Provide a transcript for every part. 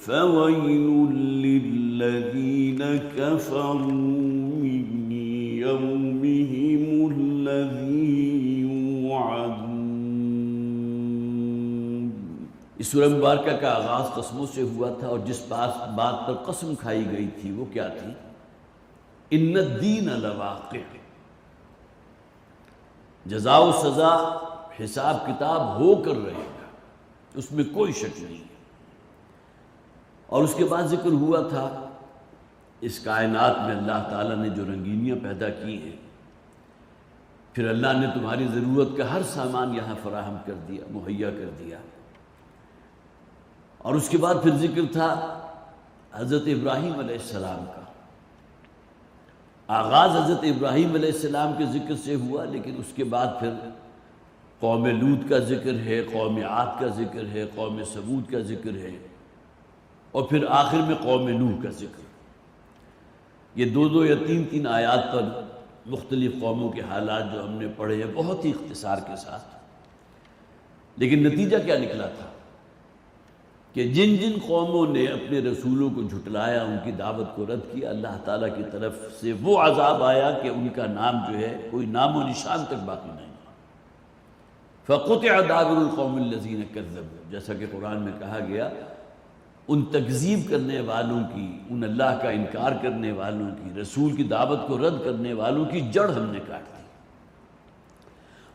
فويل للذين كفروا من يومهم الذي يوعدون۔ اس سورہ مبارکہ کا آغاز قسموں سے ہوا تھا، اور جس بات پر قسم کھائی گئی تھی وہ کیا تھی؟ ان الدین لواقع، جزا و سزا حساب کتاب ہو کر رہے گا، اس میں کوئی شک نہیں ہے۔ اور اس کے بعد ذکر ہوا تھا اس کائنات میں اللہ تعالیٰ نے جو رنگینیاں پیدا کی ہیں، پھر اللہ نے تمہاری ضرورت کا ہر سامان یہاں فراہم کر دیا، مہیا کر دیا۔ اور اس کے بعد پھر ذکر تھا حضرت ابراہیم علیہ السلام کا۔ آغاز حضرت ابراہیم علیہ السلام کے ذکر سے ہوا، لیکن اس کے بعد پھر قوم لوط کا ذکر ہے، قوم عاد کا ذکر ہے، قوم ثمود کا ذکر ہے، اور پھر آخر میں قوم نوح کا ذکر۔ یہ دو یا تین آیات پر مختلف قوموں کے حالات جو ہم نے پڑھے ہیں بہت ہی اختصار کے ساتھ، لیکن نتیجہ کیا نکلا تھا کہ جن جن قوموں نے اپنے رسولوں کو جھٹلایا، ان کی دعوت کو رد کیا، اللہ تعالیٰ کی طرف سے وہ عذاب آیا کہ ان کا نام جو ہے کوئی نام و نشان تک باقی نہیں۔ فَقُطِعَ دَابِرُ الْقَوْمِ الَّذِينَ كَذَّبُوا، جیسا کہ قرآن میں کہا گیا، ان تکذیب کرنے والوں کی، ان اللہ کا انکار کرنے والوں کی، رسول کی دعوت کو رد کرنے والوں کی جڑ ہم نے کاٹ دی۔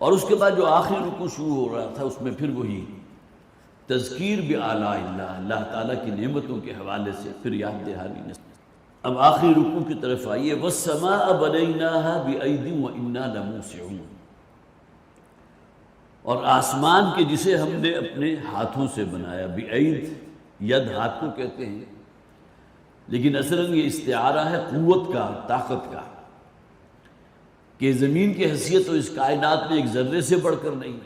اور اس کے بعد جو آخری رکوع شروع ہو رہا تھا، اس میں پھر وہی تذکیر بآلاء اللہ، اللہ تعالیٰ کی نعمتوں کے حوالے سے پھر یاد دہانی۔ اب آخری رکوع کی طرف آئیے، وَالسَّمَاءَ بَنَيْنَاهَا بِأَيْدٍ وَإِنَّا لَمُوسِعُونَ، اور آسمان کے جسے ہم نے اپنے ہاتھوں سے بنایا، بِأَيْد، ید ہاتھ کو کہتے ہیں، لیکن اصلاً یہ استعارہ ہے قوت کا، طاقت کا، کہ زمین کی حیثیت تو اس کائنات میں ایک ذرے سے بڑھ کر نہیں،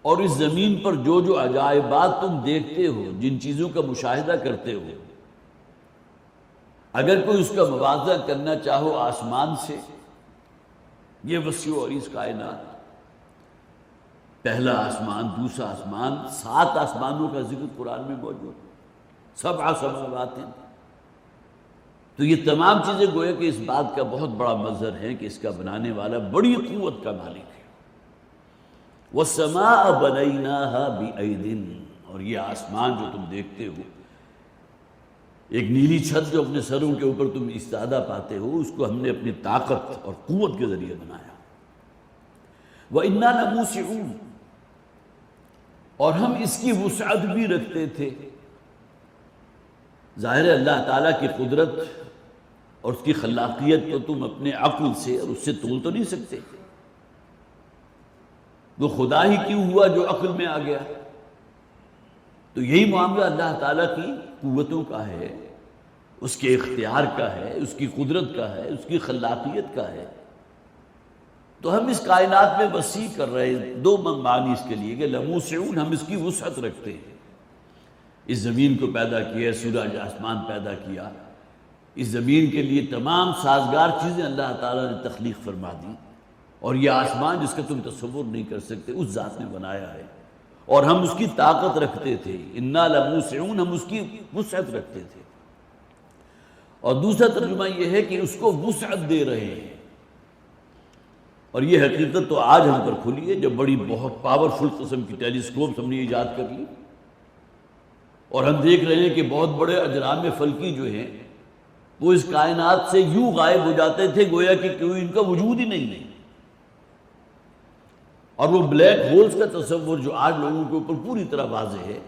اور اس زمین پر جو جو عجائبات تم دیکھتے ہو، جن چیزوں کا مشاہدہ کرتے ہو، اگر کوئی اس کا موازنہ کرنا چاہو آسمان سے، یہ وسیع اور اس کائنات، پہلا آسمان، دوسرا آسمان، 7 آسمانوں کا ذکر قرآن میں موجود، 7 سماوات ہیں، تو یہ تمام چیزیں گویا کہ اس بات کا بہت بڑا مظہر ہے کہ اس کا بنانے والا بڑی قوت کا مالک ہے۔ وَالسَّمَاءَ بَنَيْنَاهَا بِأَيْدٍ، اور یہ آسمان جو تم دیکھتے ہو، ایک نیلی چھت جو اپنے سروں کے اوپر تم استادہ پاتے ہو، اس کو ہم نے اپنی طاقت اور قوت کے ذریعے بنایا۔ وَإِنَّا لَمُوسِعُونَ، اور ہم اس کی وسعت بھی رکھتے تھے۔ ظاہر ہے اللہ تعالیٰ کی قدرت اور اس کی خلاقیت کو تم اپنے عقل سے اور اس سے تول تو نہیں سکتے، وہ خدا ہی کیوں ہوا جو عقل میں آ گیا؟ تو یہی معاملہ اللہ تعالیٰ کی قوتوں کا ہے، اس کے اختیار کا ہے، اس کی قدرت کا ہے، اس کی خلاقیت کا ہے۔ تو ہم اس کائنات میں وسیع کر رہے ہیں، 2 معنی اس کے لیے کہ لموسعون، ہم اس کی وسعت رکھتے ہیں۔ اس زمین کو پیدا کیا، سورج آسمان پیدا کیا، اس زمین کے لیے تمام سازگار چیزیں اللہ تعالیٰ نے تخلیق فرما دی، اور یہ آسمان جس کا تم تصور نہیں کر سکتے اس ذات نے بنایا ہے، اور ہم اس کی طاقت رکھتے تھے۔ انا لموسعون، ہم اس کی وسعت رکھتے تھے۔ اور دوسرا ترجمہ یہ ہے کہ اس کو وسعت دے رہے ہیں، اور یہ حقیقت تو آج ہم پر کھلی ہے جب بڑی بہت پاورفل قسم کی ٹیلیسکوپس ہم نے ایجاد کر لی، اور ہم دیکھ رہے ہیں کہ بہت بڑے اجرام فلکی جو ہیں وہ اس کائنات سے یوں غائب ہو جاتے تھے گویا کہ کوئی ان کا وجود ہی نہیں ہے۔ اور وہ بلیک ہولز کا تصور جو آج لوگوں کے اوپر پوری طرح واضح ہے،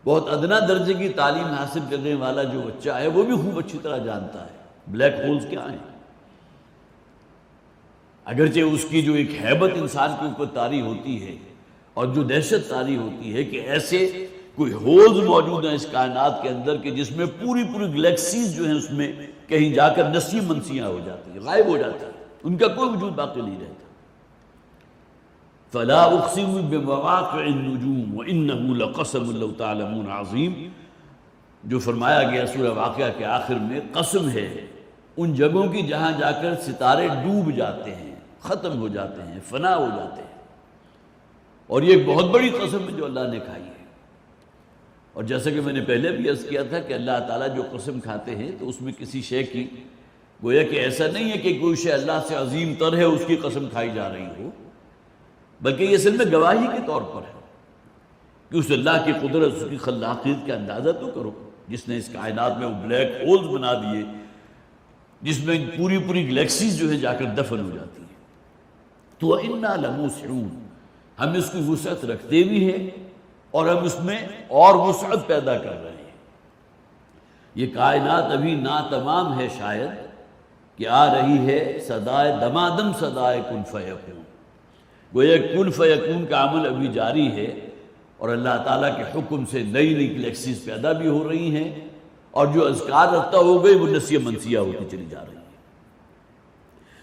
بہت ادنا درجے کی تعلیم حاصل کرنے والا جو بچہ ہے وہ بھی خوب اچھی طرح جانتا ہے بلیک ہولز کیا ہیں، اگرچہ اس کی جو ایک ہیبت انسان کے اوپر طاری ہوتی ہے اور جو دہشت طاری ہوتی ہے کہ ایسے کوئی ہولز موجود ہیں اس کائنات کے اندر کہ جس میں پوری گلیکسیز جو ہیں اس میں کہیں جا کر نسی منسیاں ہو جاتی ہیں، غائب ہو جاتی ہیں، ان کا کوئی وجود باقی نہیں رہتا۔ فَلَا أُقْسِمُ بِمَوَاقِعِ النُّجُومِ وَإِنَّهُ لَقَسَمٌ لَوْ تَعْلَمُونَ عَظِيمٌ، جو فرمایا گیا سورہ واقعہ کے آخر میں، قسم ہے ان جگہوں کی جہاں جا کر ستارے ڈوب جاتے ہیں، ختم ہو جاتے ہیں، فنا ہو جاتے ہیں، اور یہ ایک بہت بڑی قسم ہے جو اللہ نے کھائی ہے۔ اور جیسا کہ میں نے پہلے بھی عرض کیا تھا کہ اللہ تعالیٰ جو قسم کھاتے ہیں تو اس میں کسی شے کی گویا کہ ایسا نہیں ہے کہ کوئی شے اللہ سے عظیم تر ہے اس کی قسم کھائی جا رہی ہو، بلکہ یہ اصل میں گواہی کے طور پر ہے کہ اس اللہ کی قدرت، اس کی خلاقیت کا اندازہ تو کرو، جس نے اس کائنات میں وہ بلیک ہولز بنا دیے جس میں پوری پوری گلیکسیز جو ہے جا کر دفن ہو جاتی ہیں۔ تو وَإِنَّا لَمُوسِعُونَ، ہم اس کی وسعت رکھتے بھی ہیں اور ہم اس میں اور وسعت پیدا کر رہے ہیں۔ یہ کائنات ابھی ناتمام ہے، شاید کہ آ رہی ہے صدائے دمادم، صدائے کن فیکون، گویا کن فیکون کا عمل ابھی جاری ہے اور اللہ تعالیٰ کے حکم سے نئی نئی گلیکسیز پیدا بھی ہو رہی ہیں، اور جو اذکار رفتہ ہو گئی وہ نسیہ منسیہ ہوتی چلی جا رہی ہے۔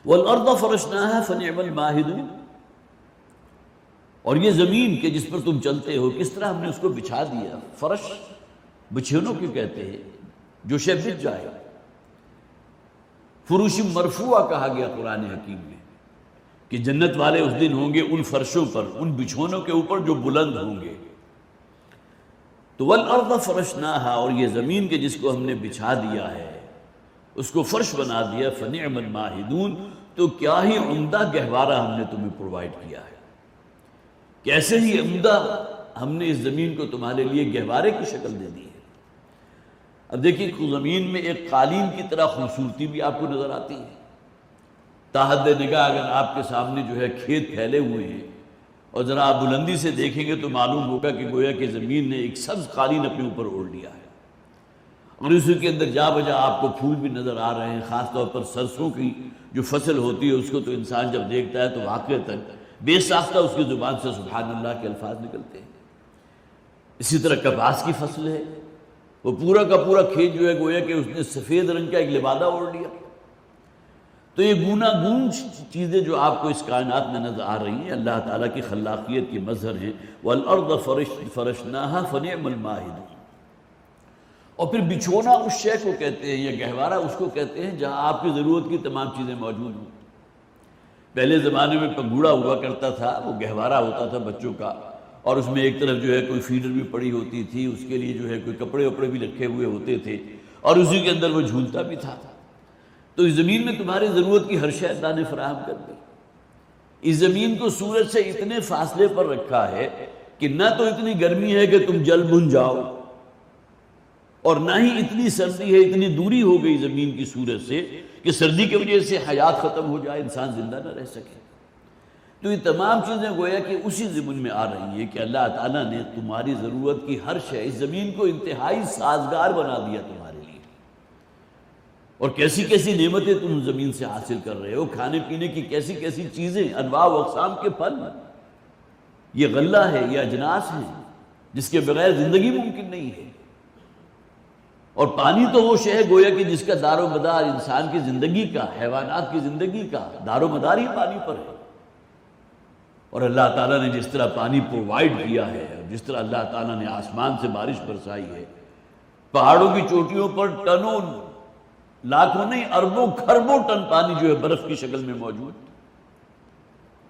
وَالْأَرْضَ فَرَشْنَاهَا فَنِعْمَ الْمَاهِدُونَ، اور یہ زمین کہ جس پر تم چلتے ہو کس طرح ہم نے اس کو بچھا دیا۔ فرش بچھونوں کیوں کہتے ہیں؟ جو شے بچھ جائے۔ فروش مرفوعہ کہا گیا قرآن حکیم میں کہ جنت والے اس دن ہوں گے ان فرشوں پر، ان بچھونوں کے اوپر جو بلند ہوں گے۔ تو وَالْأَرْضَ فَرَشْنَاهَا، اور یہ زمین کے جس کو ہم نے بچھا دیا ہے، اس کو فرش بنا دیا، فَنِعْمَ الْمَاهِدُونَ، تو کیا ہی عمدہ گہوارہ ہم نے تمہیں پرووائڈ کیا ہے، کیسے ہی عمدہ ہم نے اس زمین کو تمہارے لیے گہوارے کی شکل دے دی ہے۔ اب دیکھیں زمین میں ایک قالین کی طرح خوبصورتی بھی آپ کو نظر آتی ہے۔ تاحد نگاہ اگر آپ کے سامنے جو ہے کھیت پھیلے ہوئے ہیں اور ذرا آپ بلندی سے دیکھیں گے تو معلوم ہوگا کہ گویا کہ زمین نے ایک سبز قالین اپنے اوپر اوڑھ لیا ہے، اور اسی کے اندر جا بجا آپ کو پھول بھی نظر آ رہے ہیں۔ خاص طور پر سرسوں کی جو فصل ہوتی ہے اس کو تو انسان جب دیکھتا ہے تو واقعتاً بے ساختہ اس کی زبان سے سبحان اللہ کے الفاظ نکلتے ہیں۔ اسی طرح کپاس کی فصل ہے، وہ پورا کا پورا کھیت جو ہے گویا کہ اس نے سفید رنگ کا ایک لبادہ اوڑھ لیا۔ تو یہ گوناگون چیزیں جو آپ کو اس کائنات میں نظر آ رہی ہیں اللہ تعالیٰ کی خلاقیت کی مظہر ہیں۔ وَالْأَرْضَ فَرَشْنَاهَا فَنِعْمَ الْمَاهِدُونَ، اور پھر بچھونا اس شے کو کہتے ہیں، یا گہوارہ اس کو کہتے ہیں جہاں آپ کی ضرورت کی تمام چیزیں موجود ہوں۔ پہلے زمانے میں پنگوڑا ہوا کرتا تھا، وہ گہوارہ ہوتا تھا بچوں کا، اور اس میں ایک طرف جو ہے کوئی فیڈر بھی پڑی ہوتی تھی، اس کے لیے جو ہے کوئی کپڑے وپڑے بھی رکھے ہوئے ہوتے تھے، اور اسی کے اندر وہ جھولتا بھی تھا۔ تو اس زمین میں تمہاری ضرورت کی ہر شے اللہ نے فراہم کر دی۔ اس زمین کو سورج سے اتنے فاصلے پر رکھا ہے کہ نہ تو اتنی گرمی ہے کہ تم جل بھن جاؤ، اور نہ ہی اتنی سردی ہے، اتنی دوری ہو گئی زمین کی سورج سے کہ سردی کی وجہ سے حیات ختم ہو جائے، انسان زندہ نہ رہ سکے۔ تو یہ تمام چیزیں گویا کہ اسی ضمن میں آ رہی ہیں کہ اللہ تعالیٰ نے تمہاری ضرورت کی ہر شے، اس زمین کو انتہائی سازگار بنا دیا تمہارے لیے، اور کیسی کیسی نعمتیں تم زمین سے حاصل کر رہے ہو، کھانے پینے کی کیسی کیسی چیزیں، انواع و اقسام کے پھل، یہ غلہ ہے، یہ اجناس ہیں جس کے بغیر زندگی ممکن نہیں ہے۔ اور پانی تو وہ شے ہے گویا کہ جس کا دار و مدار انسان کی زندگی کا، حیوانات کی زندگی کا دار و مدار ہی پانی پر ہے۔ اور اللہ تعالیٰ نے جس طرح پانی پرووائڈ کیا ہے، جس طرح اللہ تعالیٰ نے آسمان سے بارش برسائی ہے، پہاڑوں کی چوٹیوں پر ٹنوں، لاکھوں نہیں اربوں کھربوں ٹن پانی جو ہے برف کی شکل میں موجود،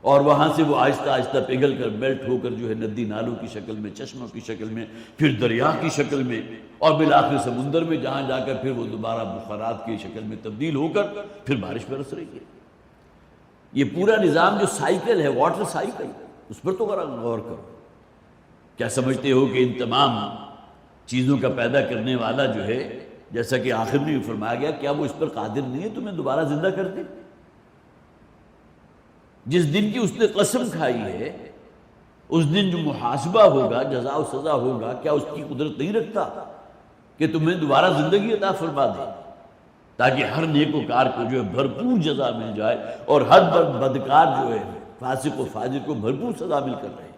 اور وہاں سے وہ آہستہ آہستہ پگھل کر میلٹ ہو کر جو ہے ندی نالوں کی شکل میں، چشموں کی شکل میں، پھر دریا کی شکل میں، اور بالآخر سمندر میں جہاں جا کر پھر وہ دوبارہ بخارات کی شکل میں تبدیل ہو کر پھر بارش برس رہی ہے۔ یہ پورا نظام جو سائیکل ہے، واٹر سائیکل، اس پر تو غور کرو۔ کیا سمجھتے ہو کہ ان تمام چیزوں کا پیدا کرنے والا جو ہے، جیسا کہ آخر میں فرمایا گیا، کیا وہ اس پر قادر نہیں ہے تمہیں دوبارہ زندہ کر دے؟ جس دن کی اس نے قسم کھائی ہے، اس دن جو محاسبہ ہوگا، جزا و سزا ہوگا، کیا اس کی قدرت نہیں رکھتا کہ تمہیں دوبارہ زندگی عطا فرما دے، تاکہ ہر نیک و کار کو جو ہے بھرپور جزا مل جائے، اور ہر بدکار جو ہے فاسق و فاجر کو بھرپور سزا مل کر رہے۔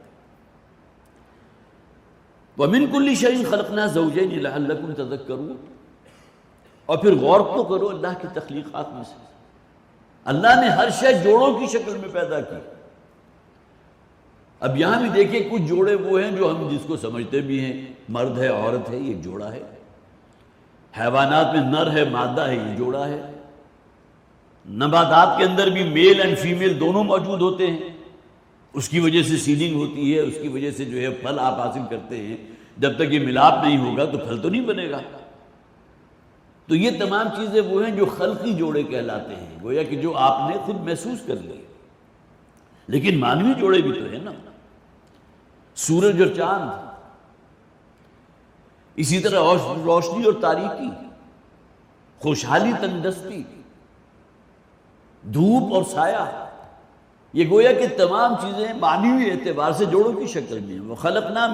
وَمِن كُلِّ شَيْءٍ خَلَقْنَا زَوْجَيْنِ لَعَلَّكُمْ تَذَكَّرُونَ، اور پھر غور تو کرو اللہ کی تخلیقات میں سے، اللہ نے ہر شے جوڑوں کی شکل میں پیدا کی۔ اب یہاں بھی دیکھیں کچھ جوڑے وہ ہیں جو ہم جس کو سمجھتے بھی ہیں، مرد ہے عورت ہے، یہ جوڑا ہے۔ حیوانات میں نر ہے مادہ ہے، یہ جوڑا ہے۔ نباتات کے اندر بھی میل اینڈ فیمیل دونوں موجود ہوتے ہیں، اس کی وجہ سے سیڈنگ ہوتی ہے، اس کی وجہ سے جو ہے پھل آپ حاصل کرتے ہیں۔ جب تک یہ ملاپ نہیں ہوگا تو پھل تو نہیں بنے گا۔ تو یہ تمام چیزیں وہ ہیں جو خلقی جوڑے کہلاتے ہیں، گویا کہ جو آپ نے خود محسوس کر لی۔ لیکن مانوی جوڑے بھی تو ہیں نا، سورج اور چاند، اسی طرح روشنی اور تاریکی، خوشحالی تندرستی، دھوپ اور سایہ، یہ گویا کہ تمام چیزیں معنوی اعتبار سے جوڑوں کی شکل میں ہیں۔ وَخَلَقْنَا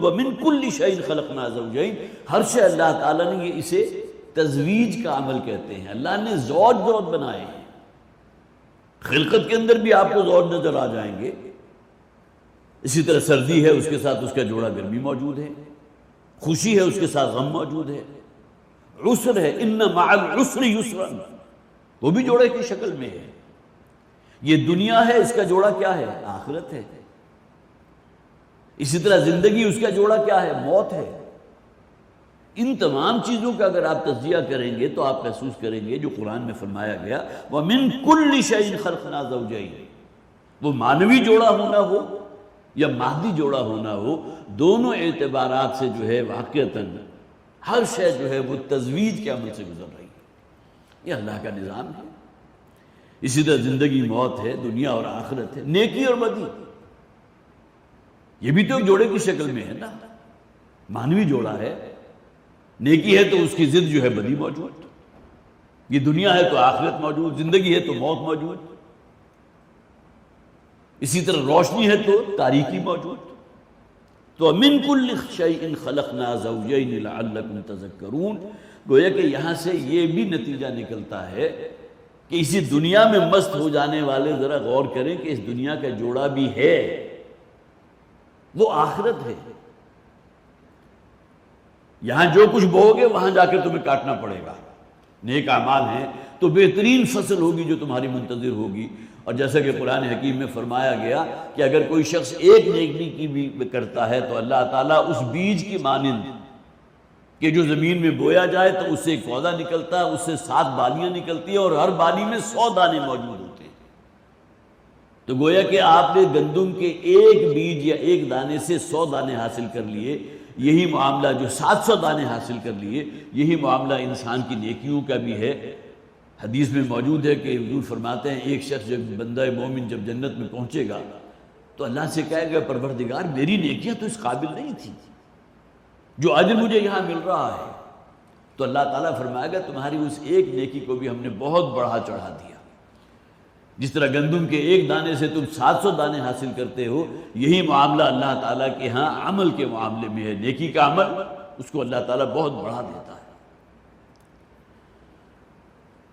وَمِن كُلِّ شَيْءٍ خَلَقْنَا زَوْجَيْنِ، ہر شے اللہ تعالیٰ نے یہ اسے تزویج کا عمل کہتے ہیں، اللہ نے زوج بنائے ہیں۔ خلقت کے اندر بھی آپ کو زوج نظر آ جائیں گے، اسی طرح سردی ہے اس کے ساتھ اس کا جوڑا گرمی موجود ہے، خوشی ہے اس کے ساتھ غم موجود ہے، عسر ہے، ان مع العسر یسرا، وہ بھی جوڑے کی شکل میں ہے۔ یہ دنیا ہے، اس کا جوڑا کیا ہے؟ آخرت ہے۔ اسی طرح زندگی، اس کا جوڑا کیا ہے؟ موت ہے۔ ان تمام چیزوں کا اگر آپ تجزیہ کریں گے تو آپ محسوس کریں گے جو قرآن میں فرمایا گیا وَمِن كُلِّ شَيْءٍ خَلَقْنَا زَوْجَيْنِ، وہ معنوی جوڑا ہونا ہو یا مادی جوڑا ہونا ہو، دونوں اعتبارات سے جو ہے واقعتاً ہر شے جو ہے وہ تزویج کے عمل سے گزر رہی ہے۔ یہ اللہ کا نظام ہے۔ اسی طرح زندگی موت ہے، دنیا اور آخرت ہے، نیکی اور بدی، یہ بھی تو جوڑے کی شکل میں ہے نا، معنوی جوڑا ہے۔ نیکی ہے تو اس کی ضد جو ہے بدی موجود، یہ دنیا ہے تو آخرت موجود، زندگی ہے تو موت موجود، اسی طرح روشنی ہے تو تاریکی موجود۔ تو مِن كُلِّ شَيْءٍ خَلَقْنَا زَوْجَيْنِ لَعَلَّكُمْ تَذَكَّرُونَ، گویا کہ یہاں سے یہ بھی نتیجہ نکلتا ہے کہ اسی دنیا میں مست ہو جانے والے ذرا غور کریں کہ اس دنیا کا جوڑا بھی ہے، وہ آخرت ہے۔ یہاں جو کچھ بوؤ گے وہاں جا کے تمہیں کاٹنا پڑے گا۔ نیک اعمال ہیں تو بہترین فصل ہوگی جو تمہاری منتظر ہوگی، اور جیسا کہ قرآن حکیم میں فرمایا گیا کہ اگر کوئی شخص ایک نیکی کی بھی کرتا ہے تو اللہ تعالیٰ اس بیج کی مانند کہ جو زمین میں بویا جائے تو اس سے ایک پودا نکلتا ہے، اس سے 7 بالیاں نکلتی ہیں اور ہر بالی میں 100 دانے موجود ہوتے ہیں۔ تو گویا کہ آپ نے گندم کے ایک بیج یا ایک دانے سے 100 دانے حاصل کر لیے، یہی معاملہ جو 700 دانے حاصل کر لیے، یہی معاملہ انسان کی نیکیوں کا بھی ہے۔ حدیث میں موجود ہے کہ حضور فرماتے ہیں ایک شخص جب بندہ مومن جب جنت میں پہنچے گا تو اللہ سے کہے گا پروردگار میری نیکیاں تو اس قابل نہیں تھی جو اجر مجھے یہاں مل رہا ہے، تو اللہ تعالیٰ فرمائے گا تمہاری اس ایک نیکی کو بھی ہم نے بہت بڑھا چڑھا دیا۔ جس طرح گندم کے ایک دانے سے تم 700 دانے حاصل کرتے ہو، یہی معاملہ اللہ تعالیٰ کے ہاں عمل کے معاملے میں ہے۔ نیکی کا عمل اس کو اللہ تعالیٰ بہت بڑھا دیتا ہے۔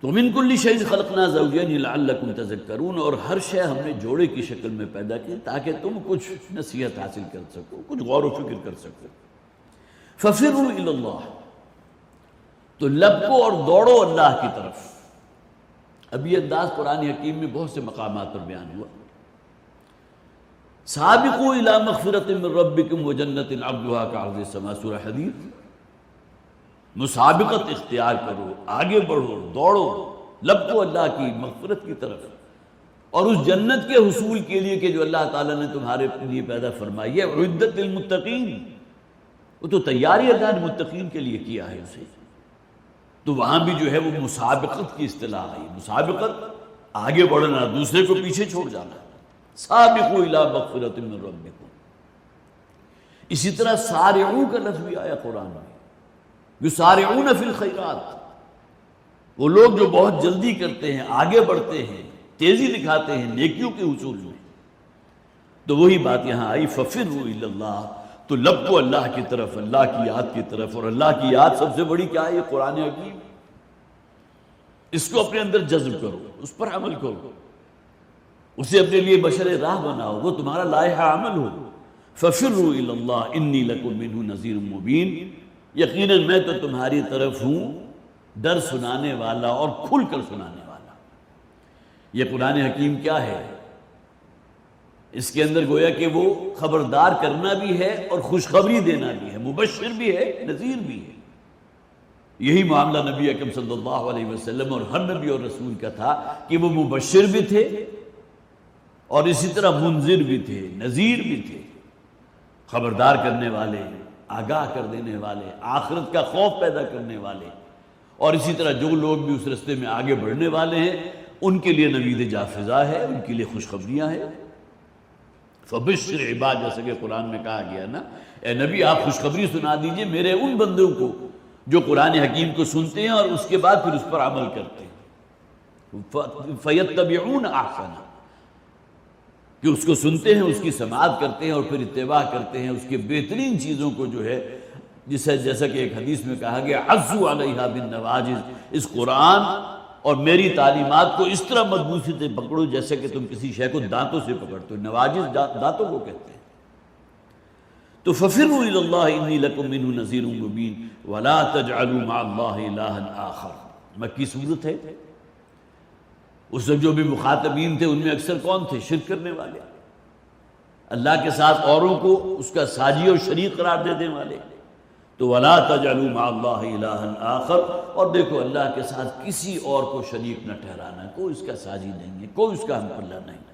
تو مِن كُلِّ شَيْءٍ خَلَقْنَا زَوْجَيْنِ لَعَلَّكُمْ تَذَكَّرُونَ، اور ہر شے ہم نے جوڑے کی شکل میں پیدا کی تاکہ تم کچھ نصیحت حاصل کر سکو، کچھ غور و فکر کر سکو۔ فَفِرُّوا إِلَى اللَّهِ، تو لپکو اور دوڑو اللہ کی طرف۔ اب یہ انداز قرآن حکیم میں بہت سے مقامات پر بیان ہوا۔ سابقوا إِلَى مَغْفِرَةٍ مِّن رَبِّكُمْ وَجَنَّةٍ عَرْضُهَا كَعَرْضِ السَّمَاءِ، سورہ حدید۔ مسابقت اختیار کرو، آگے بڑھو، دوڑو، لپکو اللہ کی مغفرت کی طرف اور اس جنت کے حصول کے لیے کہ جو اللہ تعالیٰ نے تمہارے لیے پیدا فرمائی ہے۔ اعدت للمتقین، وہ تو تیاری اللہ نے متقین کے لیے کیا ہے اسے۔ تو وہاں بھی جو ہے وہ مسابقت کی اصطلاح ہے، مسابقت آگے بڑھنا، دوسرے کو پیچھے چھوڑ جانا۔ سابقوا الی مغفرۃ من ربکم، اسی طرح سارعوا کا لفظ بھی آیا قرآن میں، یسارعون فی الخیرات، وہ لوگ جو بہت جلدی کرتے ہیں، آگے بڑھتے ہیں، تیزی دکھاتے ہیں نیکیوں کے حصول میں۔ تو وہی بات یہاں آئی، ففروا الی اللہ، تو لپکو اللہ کی طرف، اللہ کی یاد کی طرف۔ اور اللہ کی یاد سب سے بڑی کیا ہے؟ یہ قرآن حکیم، اس کو اپنے اندر جذب کرو، اس پر عمل کرو، اسے اپنے لیے بشر راہ بناؤ، وہ تمہارا لائحہ عمل ہو۔ ففروا الی اللہ انی لکم منہ نذیر مبین، یقیناً میں تو تمہاری طرف ہوں ڈر سنانے والا اور کھل کر سنانے والا۔ یہ قرآن حکیم کیا ہے؟ اس کے اندر گویا کہ وہ خبردار کرنا بھی ہے اور خوشخبری دینا بھی ہے، مبشر بھی ہے، نذیر بھی ہے۔ یہی معاملہ نبی اکرم صلی اللہ علیہ وسلم اور ہر نبی اور رسول کا تھا کہ وہ مبشر بھی تھے اور اسی طرح منذر بھی تھے، نذیر بھی تھے، خبردار کرنے والے، آگاہ کر دینے والے، آخرت کا خوف پیدا کرنے والے، اور اسی طرح جو لوگ بھی اس رستے میں آگے بڑھنے والے ہیں ان کے لیے نوید جافزا ہے، ان کے لیے خوشخبریاں ہیں۔ فبشر عباد، جیسے کہ قرآن میں کہا گیا نا، اے نبی آپ خوشخبری سنا دیجئے میرے ان بندوں کو جو قرآن حکیم کو سنتے ہیں اور اس کے بعد پھر اس پر عمل کرتے ہیں۔ فَيَتَّبِعُونَ أَحْسَنَهُ، کہ اس کو سنتے ہیں، اس کی سماعت کرتے ہیں اور پھر اتباع کرتے ہیں اس کے بہترین چیزوں کو، جو ہے جیسا کہ ایک حدیث میں کہا گیا عَضُّوا عَلَيْهَا بِالنَّوَاجِذِ، اس قرآن اور میری تعلیمات کو اس طرح مضبوطی سے پکڑو جیسے کہ تم کسی شے کو دانتوں سے پکڑتے ہو۔ نواجذ دانتوں کو کہتے ہیں۔ تو فَفِرُّوا إِلَى اللَّهِ إِنِّي لَكُم مِّنْهُ نَذِيرٌ مُّبِينٌ وَلَا تَجْعَلُوا مَعَ اللَّهِ إِلَٰهًا آخَرَ۔ مکی صورت ہے۔ اس وقت جو بھی مخاطبین تھے ان میں اکثر کون تھے؟ شرک کرنے والے، اللہ کے ساتھ اوروں کو اس کا ساجی اور شریک قرار دینے والے۔ تو وَلَا تَجْعَلُوا مَعَ اللَّهِ إِلَٰهًا آخَرَ، اور دیکھو اللہ کے ساتھ کسی اور کو شریک نہ ٹھہرانا، کوئی اس کا ساجی نہیں ہے، کوئی اس کا ہم پلہ نہیں ہے۔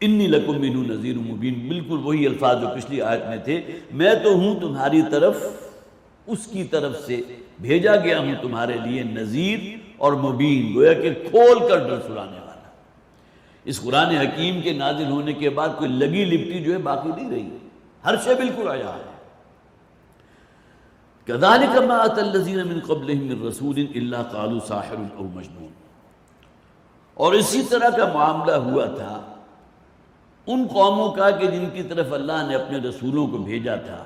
انی لکم منہ نذیر مبین، بالکل وہی الفاظ جو پچھلی آیت میں تھے، میں تو ہوں تمہاری طرف، اس کی طرف سے بھیجا گیا ہوں تمہارے لیے نذیر اور مبین، گویا کہ کھول کر ڈر سلانے والا۔ اس قرآن حکیم کے نازل ہونے کے بعد کوئی لگی لپٹی جو ہے باقی نہیں رہی، ہر شے بالکل آیا ہے۔ كَذَلِكَ مَا أَتَى الَّذِينَ مِن قَبْلِهِم مِّن رَّسُولٍ إِلَّا قَالُوا سَاحِرٌ أَوْ مَجْنُونٌ، اور اسی طرح کا معاملہ ہوا تھا ان قوموں کا کہ جن کی طرف اللہ نے اپنے رسولوں کو بھیجا تھا،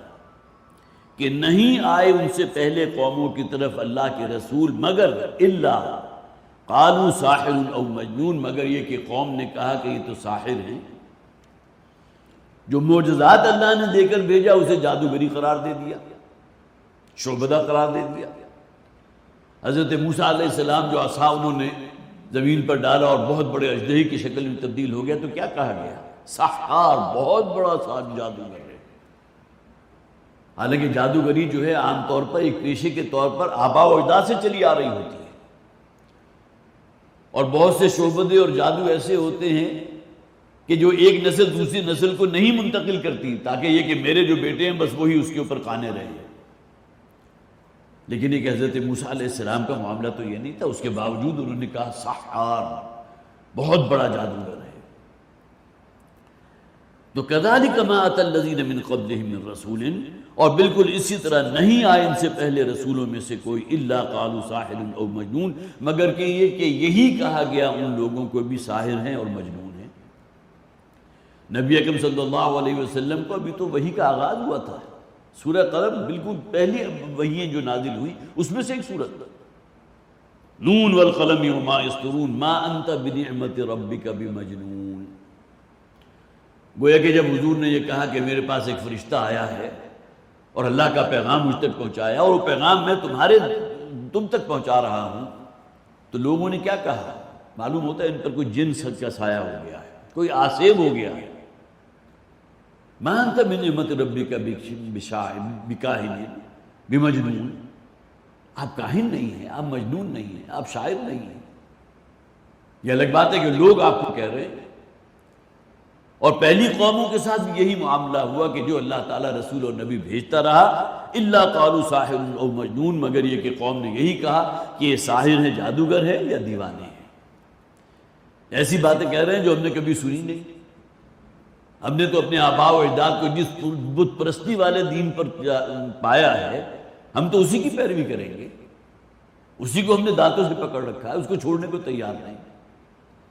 کہ نہیں آئے ان سے پہلے قوموں کی طرف اللہ کے رسول مگر الا قالوا ساحر او مجنون، مگر یہ کہ قوم نے کہا کہ یہ تو ساحر ہیں۔ جو معجزات اللہ نے دے کر بھیجا اسے جادوگری قرار دے دیا، شعبدہ قرار دے دیا۔ حضرت موسیٰ علیہ السلام جو عصا انہوں نے زمین پر ڈالا اور بہت بڑے اژدہے کی شکل میں تبدیل ہو گیا، تو کیا کہا گیا؟ سحار، بہت بڑا جادوگر ہے۔ حالانکہ جادوگری جو ہے عام طور پر ایک پیشے کے طور پر آباء و اجداد سے چلی آ رہی ہوتی ہے، اور بہت سے شعبدے اور جادو ایسے ہوتے ہیں کہ جو ایک نسل دوسری نسل کو نہیں منتقل کرتی، تاکہ یہ کہ میرے جو بیٹے ہیں بس وہی اس کے اوپر قانے رہیں۔ لیکن ایک حضرت موسیٰ علیہ السلام کا معاملہ تو یہ نہیں تھا، اس کے باوجود انہوں نے کہا سحار، بہت بڑا جادوگر ہے۔ تو كَذَلِكَ مَا أَتَى الَّذِينَ مِن قَبْلِهِم مِّن رَّسُولٍ، اور بالکل اسی طرح نہیں آئے ان سے پہلے رسولوں میں سے کوئی الا قالوا ساحر او مجنون، مگر کہ یہ کہ یہی کہا گیا ان لوگوں کو بھی ساحر ہیں اور مجنون ہیں۔ نبی اکرم صلی اللہ علیہ وسلم کو ابھی تو وحی کا آغاز ہوا تھا، سورہ قلم بالکل پہلی وحی جو نازل ہوئی اس میں سے ایک سورت، نون والقلم وما یسطرون ما انت بنعمت ربک بمجنون۔ گویا کہ جب حضور نے یہ کہا کہ میرے پاس ایک فرشتہ آیا ہے اور اللہ کا پیغام مجھ تک پہنچایا، اور وہ پیغام میں تم تک پہنچا رہا ہوں، تو لوگوں نے کیا کہا؟ معلوم ہوتا ہے ان پر کوئی جن کا سایہ ہو گیا ہے، کوئی آسیب ہو گیا ہے۔ ما انت بنعمت ربک بکاہن بمجنون، آپ کاہن نہیں ہیں، آپ مجنون نہیں ہیں، آپ شاعر نہیں ہیں۔ یہ الگ بات ہے کہ لوگ آپ کو کہہ رہے ہیں، اور پہلی قوموں کے ساتھ بھی یہی معاملہ ہوا کہ جو اللہ تعالیٰ رسول اور نبی بھیجتا رہا الا قالوا ساحر او مجنون، مگر یہ کہ قوم نے یہی کہا کہ یہ ساحر ہے، جادوگر ہے یا دیوانے ہیں۔ ایسی باتیں کہہ رہے ہیں جو ہم نے کبھی سنی نہیں۔ ہم نے تو اپنے آباء و اجداد کو جس بت پرستی والے دین پر پایا ہے ہم تو اسی کی پیروی کریں گے، اسی کو ہم نے دانتوں سے پکڑ رکھا ہے، اس کو چھوڑنے کو تیار نہیں۔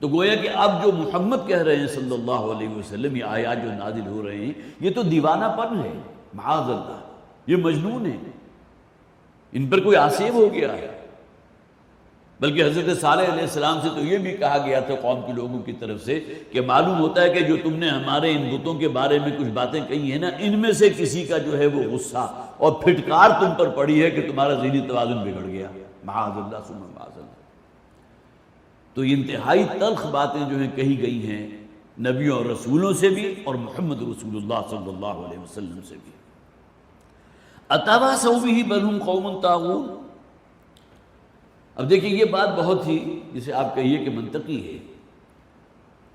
تو گویا کہ اب جو محمد کہہ رہے ہیں صلی اللہ علیہ وسلم، یہ آیات جو نازل ہو رہے ہیں، یہ تو دیوانہ پن ہے، معاذ اللہ، یہ مجنون ہے، ان پر کوئی آسیب ہو گیا ہے۔ بلکہ حضرت صالح علیہ السلام سے تو یہ بھی کہا گیا تھا قوم کے لوگوں کی طرف سے کہ معلوم ہوتا ہے کہ جو تم نے ہمارے ان بتوں کے بارے میں کچھ باتیں کہی ہیں نا، ان میں سے کسی کا جو ہے وہ غصہ اور پھٹکار تم پر پڑی ہے کہ تمہارا ذہنی توازن بگڑ گیا، معاذ اللہ ثم معاذ اللہ۔ تو یہ انتہائی تلخ باتیں جو ہیں کہی گئی ہیں نبیوں اور رسولوں سے بھی اور محمد رسول اللہ صلی اللہ علیہ وسلم سے بھی۔ اتواصوا بہ بل ھم قوم طاغون۔ اب دیکھیں یہ بات بہت ہی جسے آپ کہیے کہ منطقی ہے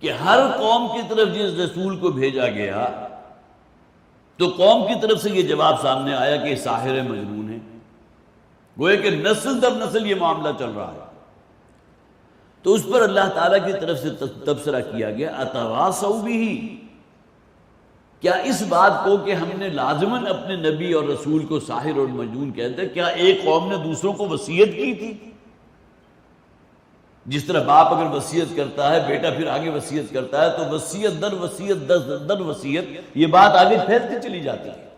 کہ ہر قوم کی طرف جس رسول کو بھیجا گیا تو قوم کی طرف سے یہ جواب سامنے آیا کہ ساحر مجنون ہے، گویا کہ نسل در نسل یہ معاملہ چل رہا ہے۔ تو اس پر اللہ تعالیٰ کی طرف سے تبصرہ کیا گیا اتواصوا بہ، کیا اس بات کو کہ ہم نے لازماً اپنے نبی اور رسول کو ساحر اور مجنون کہتے ہیں، کیا ایک قوم نے دوسروں کو وصیت کی تھی؟ جس طرح باپ اگر وصیت کرتا ہے، بیٹا پھر آگے وصیت کرتا ہے، تو وصیت در وصیت در وصیت یہ بات آگے پھیلتی چلی جاتی ہے۔